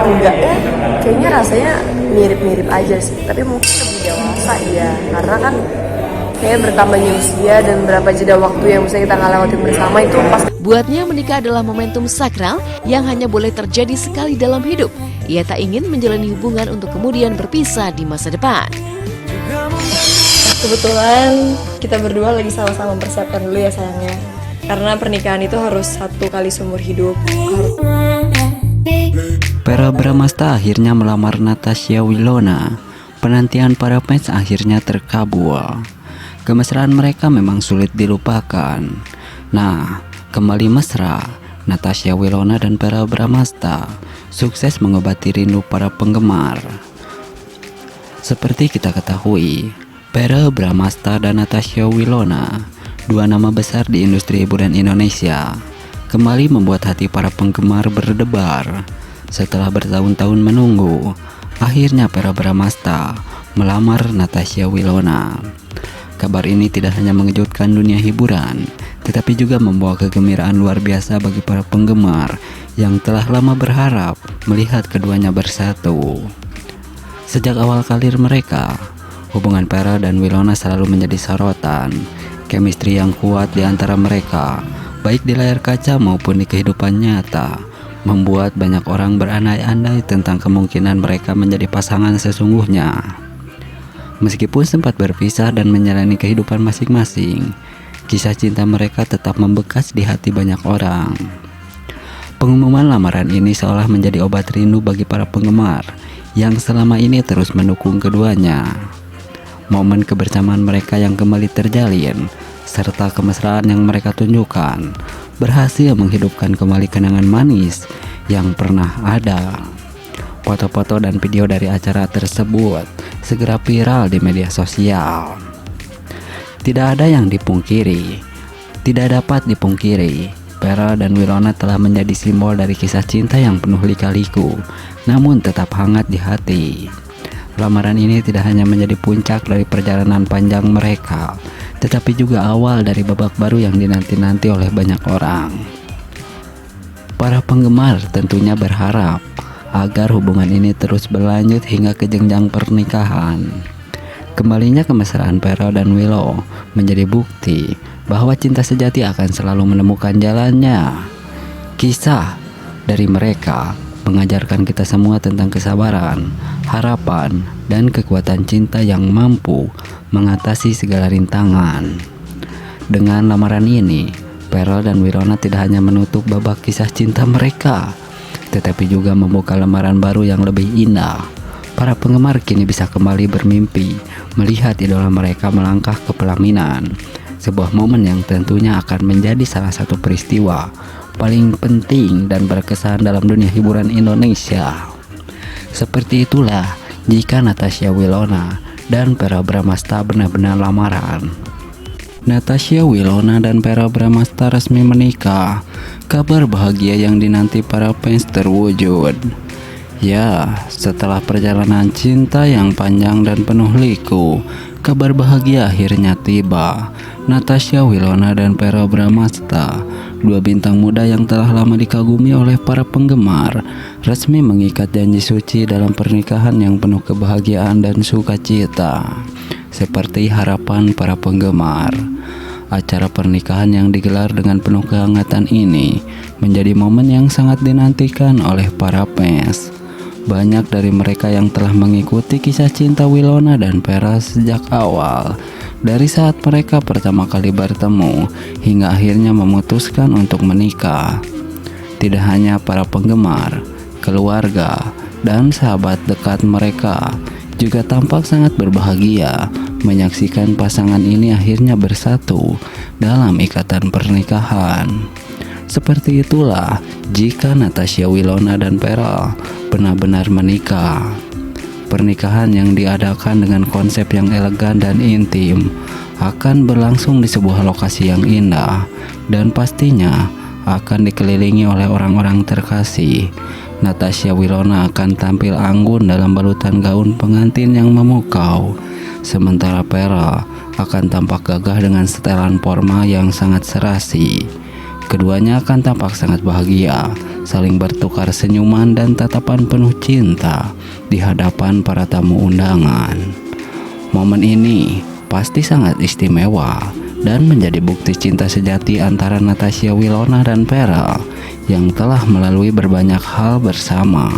Enggak ya, kayaknya rasanya mirip-mirip aja sih. Tapi mungkin lebih dewasa ya, karena kan kayak bertambahnya usia dan berapa jeda waktu yang bisa kita nggak lewatin bersama itu pas. Buatnya menikah adalah momentum sakral yang hanya boleh terjadi sekali dalam hidup. Ia tak ingin menjalani hubungan untuk kemudian berpisah di masa depan. Kebetulan kita berdua lagi sama-sama mempersiapkan dulu ya sayangnya. Karena pernikahan itu harus 1 kali seumur hidup. Vera Bramasta akhirnya melamar Natasha Wilona. Penantian para fans akhirnya terkabul. Kemesraan mereka memang sulit dilupakan. Nah, kembali mesra, Natasha Wilona dan Vera Bramasta sukses mengobati rindu para penggemar. Seperti kita ketahui, Vera Bramasta dan Natasha Wilona, dua nama besar di industri hiburan Indonesia, kembali membuat hati para penggemar berdebar. Setelah bertahun-tahun menunggu, akhirnya Vera Bramasta melamar Natasha Wilona. Kabar ini tidak hanya mengejutkan dunia hiburan, tetapi juga membawa kegembiraan luar biasa bagi para penggemar yang telah lama berharap melihat keduanya bersatu. Sejak awal karir mereka, hubungan Vera dan Wilona selalu menjadi sorotan. Chemistry yang kuat di antara mereka, baik di layar kaca maupun di kehidupan nyata, membuat banyak orang berandai-andai tentang kemungkinan mereka menjadi pasangan sesungguhnya. Meskipun sempat berpisah dan menjalani kehidupan masing-masing, kisah cinta mereka tetap membekas di hati banyak orang. Pengumuman lamaran ini seolah menjadi obat rindu bagi para penggemar yang selama ini terus mendukung keduanya. Momen kebersamaan mereka yang kembali terjalin, serta kemesraan yang mereka tunjukkan, berhasil menghidupkan kembali kenangan manis yang pernah ada. Foto-foto dan video dari acara tersebut segera viral di media sosial. Tidak ada yang dipungkiri, tidak dapat dipungkiri, Vera dan Wilona telah menjadi simbol dari kisah cinta yang penuh lika-liku, namun tetap hangat di hati. Lamaran ini tidak hanya menjadi puncak dari perjalanan panjang mereka, tetapi juga awal dari babak baru yang dinanti-nanti oleh banyak orang. Para penggemar tentunya berharap agar hubungan ini terus berlanjut hingga ke jenjang pernikahan. Kembalinya kemesraan Vera dan Willow menjadi bukti bahwa cinta sejati akan selalu menemukan jalannya. Kisah dari mereka mengajarkan kita semua tentang kesabaran, harapan, dan kekuatan cinta yang mampu mengatasi segala rintangan. Dengan lamaran ini, Vera dan Wilona tidak hanya menutup babak kisah cinta mereka, tetapi juga membuka lembaran baru yang lebih indah. Para penggemar kini bisa kembali bermimpi melihat idola mereka melangkah ke pelaminan, sebuah momen yang tentunya akan menjadi salah satu peristiwa paling penting dan berkesan dalam dunia hiburan Indonesia. Seperti itulah jika Natasha Wilona dan Vera Bramasta benar-benar lamaran. Natasha Wilona dan Vera Bramasta resmi menikah. Kabar bahagia yang dinanti para fans terwujud. Ya, setelah perjalanan cinta yang panjang dan penuh liku, kabar bahagia akhirnya tiba. Natasha Wilona dan Vera Bramasta, dua bintang muda yang telah lama dikagumi oleh para penggemar, resmi mengikat janji suci dalam pernikahan yang penuh kebahagiaan dan sukacita, seperti harapan para penggemar. Acara pernikahan yang digelar dengan penuh kehangatan ini menjadi momen yang sangat dinantikan oleh para fans. Banyak dari mereka yang telah mengikuti kisah cinta Wilona dan Vera sejak awal, dari saat mereka pertama kali bertemu hingga akhirnya memutuskan untuk menikah. Tidak hanya para penggemar, keluarga, dan sahabat dekat mereka juga tampak sangat berbahagia menyaksikan pasangan ini akhirnya bersatu dalam ikatan pernikahan. Seperti itulah jika Natasha Wilona dan Vera benar-benar menikah. Pernikahan yang diadakan dengan konsep yang elegan dan intim akan berlangsung di sebuah lokasi yang indah dan pastinya akan dikelilingi oleh orang-orang terkasih. Natasha Wilona akan tampil anggun dalam balutan gaun pengantin yang memukau, sementara Vera akan tampak gagah dengan setelan formal yang sangat serasi. Keduanya akan tampak sangat bahagia, saling bertukar senyuman dan tatapan penuh cinta di hadapan para tamu undangan. Momen ini pasti sangat istimewa dan menjadi bukti cinta sejati antara Natasha Wilona dan Pharrell yang telah melalui berbanyak hal bersama.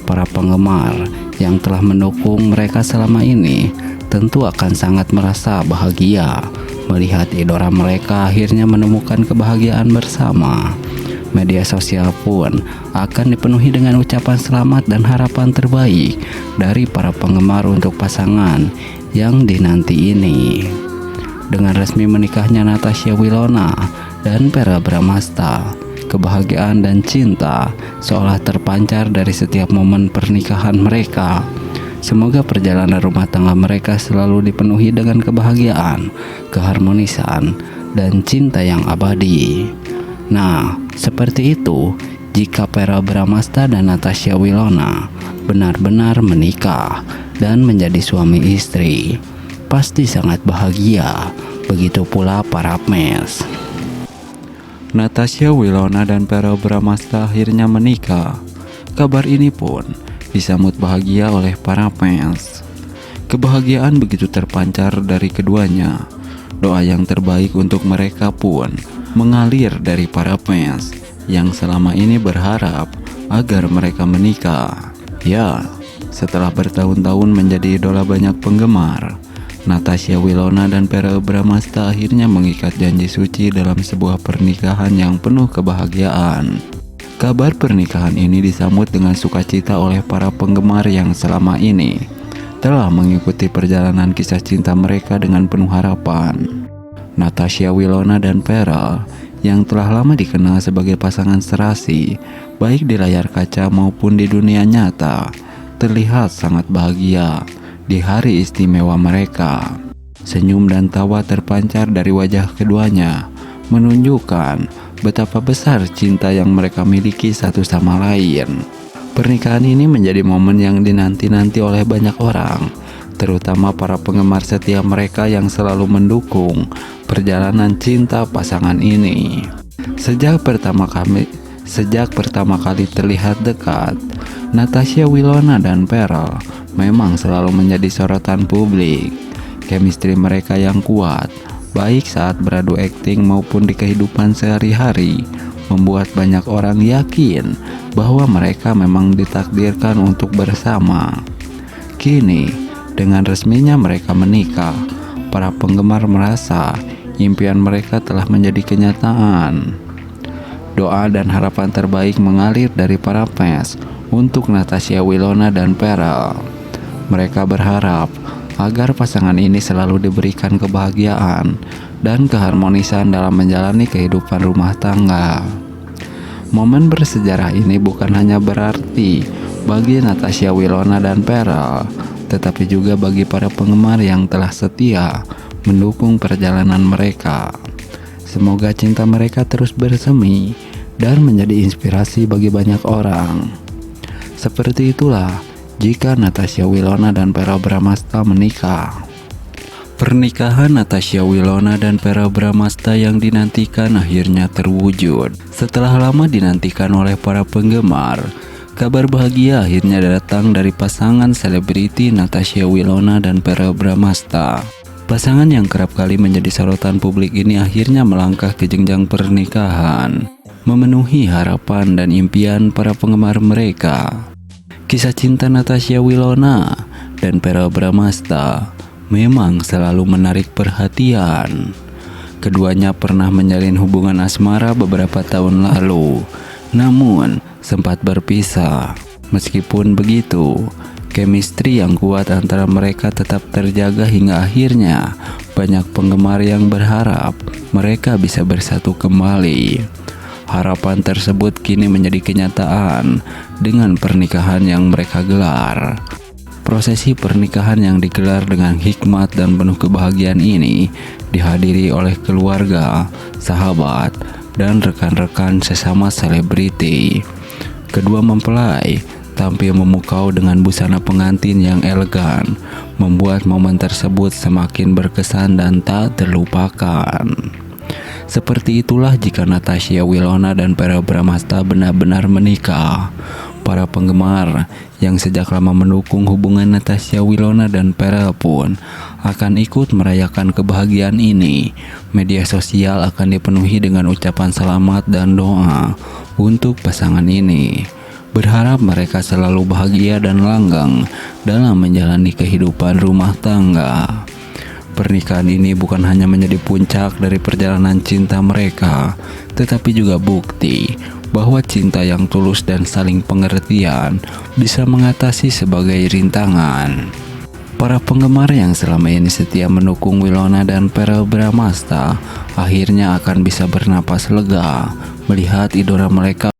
Para penggemar yang telah mendukung mereka selama ini tentu akan sangat merasa bahagia melihat idola mereka akhirnya menemukan kebahagiaan bersama. Media sosial pun akan dipenuhi dengan ucapan selamat dan harapan terbaik dari para penggemar untuk pasangan yang dinanti ini. Dengan resmi menikahnya Natasha Wilona dan Pharrell Bramasta, kebahagiaan dan cinta seolah terpancar dari setiap momen pernikahan mereka. Semoga perjalanan rumah tangga mereka selalu dipenuhi dengan kebahagiaan, keharmonisan, dan cinta yang abadi. Nah, seperti itu jika Pharrell Bramasta dan Natasha Wilona benar-benar menikah dan menjadi suami istri. Pasti sangat bahagia, begitu pula para fans. Natasha Wilona dan Pharrell Bramasta akhirnya menikah. Kabar ini pun disambut bahagia oleh para fans. Kebahagiaan begitu terpancar dari keduanya. Doa yang terbaik untuk mereka pun mengalir dari para fans yang selama ini berharap agar mereka menikah. Ya, setelah bertahun-tahun menjadi idola banyak penggemar, Natasha Wilona dan Pharrell Bramasta akhirnya mengikat janji suci dalam sebuah pernikahan yang penuh kebahagiaan. Kabar pernikahan ini disambut dengan sukacita oleh para penggemar yang selama ini telah mengikuti perjalanan kisah cinta mereka dengan penuh harapan. Natasha Wilona dan Pharrell yang telah lama dikenal sebagai pasangan serasi, baik di layar kaca maupun di dunia nyata, terlihat sangat bahagia di hari istimewa mereka. Senyum dan tawa terpancar dari wajah keduanya, menunjukkan betapa besar cinta yang mereka miliki satu sama lain. Pernikahan ini menjadi momen yang dinanti-nanti oleh banyak orang, terutama para penggemar setia mereka yang selalu mendukung perjalanan cinta pasangan ini. Sejak pertama kali terlihat dekat, Natasha Wilona dan Pharrell memang selalu menjadi sorotan publik. Chemistry mereka yang kuat, baik saat beradu akting maupun di kehidupan sehari-hari, membuat banyak orang yakin bahwa mereka memang ditakdirkan untuk bersama. Kini, dengan resminya mereka menikah, para penggemar merasa impian mereka telah menjadi kenyataan. Doa dan harapan terbaik mengalir dari para fans untuk Natasha Wilona dan Pharrell. Mereka berharap agar pasangan ini selalu diberikan kebahagiaan dan keharmonisan dalam menjalani kehidupan rumah tangga. Momen bersejarah ini bukan hanya berarti bagi Natasha Wilona dan Pharrell, tetapi juga bagi para penggemar yang telah setia mendukung perjalanan mereka. Semoga cinta mereka terus bersemi dan menjadi inspirasi bagi banyak orang. Seperti itulah jika Natasha Wilona dan Pharrell Bramasta menikah. Pernikahan Natasha Wilona dan Pharrell Bramasta yang dinantikan akhirnya terwujud. Setelah lama dinantikan oleh para penggemar, kabar bahagia akhirnya datang dari pasangan selebriti Natasha Wilona dan Pharrell Bramasta. Pasangan yang kerap kali menjadi sorotan publik ini akhirnya melangkah ke jenjang pernikahan, memenuhi harapan dan impian para penggemar mereka. Kisah cinta Natasha Wilona dan Pharrell Bramasta memang selalu menarik perhatian. Keduanya pernah menjalin hubungan asmara beberapa tahun lalu, namun sempat berpisah. Meskipun begitu, chemistry yang kuat antara mereka tetap terjaga hingga akhirnya banyak penggemar yang berharap mereka bisa bersatu kembali. Harapan tersebut kini menjadi kenyataan dengan pernikahan yang mereka gelar. Prosesi pernikahan yang digelar dengan hikmat dan penuh kebahagiaan ini dihadiri oleh keluarga, sahabat, dan rekan-rekan sesama selebriti. Kedua mempelai tampil memukau dengan busana pengantin yang elegan, membuat momen tersebut semakin berkesan dan tak terlupakan. Seperti itulah jika Natasha Wilona dan Verrell Bramasta benar-benar menikah. Para penggemar yang sejak lama mendukung hubungan Natasha Wilona dan Verrell pun akan ikut merayakan kebahagiaan ini. Media sosial akan dipenuhi dengan ucapan selamat dan doa untuk pasangan ini. Berharap mereka selalu bahagia dan langgeng dalam menjalani kehidupan rumah tangga. Pernikahan ini bukan hanya menjadi puncak dari perjalanan cinta mereka, tetapi juga bukti bahwa cinta yang tulus dan saling pengertian bisa mengatasi sebagai rintangan. Para penggemar yang selama ini setia mendukung Wilona dan Verrell Bramasta akhirnya akan bisa bernapas lega melihat idola mereka